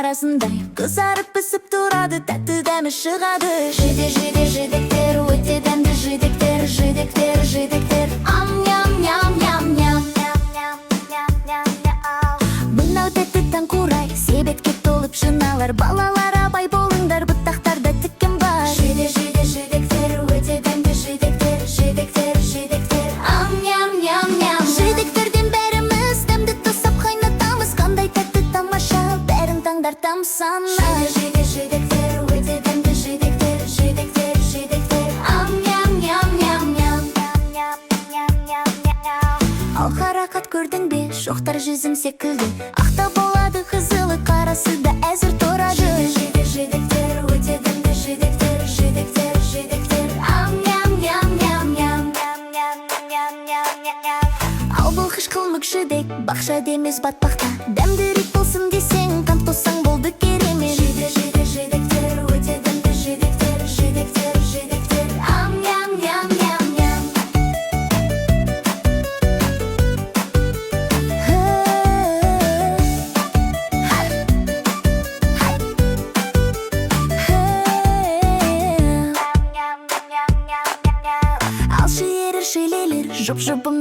арасындай кызарып пісіп тұрады, тәтті дәмі шығады. Жидектер, өте дәмді жидектер, жидектер. Ам-ням. Мынау тәтті таңқурай, себетке толып жиналар. Балалар абай болыңдар, бұттақтарда тіккен бар. Жидектер, өте дәмді жидектер. Ам-ням. Жидектерден бәріміз дәмді тосап қайнатамыз. Қандай тәтті тамаша, бәрін таңдартам сана. Жидектер, өте дәмді жидектер. Ам-ням. Ал қарақат көрдің бе, шоқтар жүзім секілді. Ақта болады қызылы, қарасы да әзір тұрады. Жидектер, өте дәмді жидектер. Ам-ням. Ал бұл қышқылмық жидек, бақша демес батпақта. Дәмдірек болсын десең, қант тоссаң болды керемет. Жидектер, өте дәмді жидектер. Ам-ням. Алшы ерір шейлелер, жұп-жұпым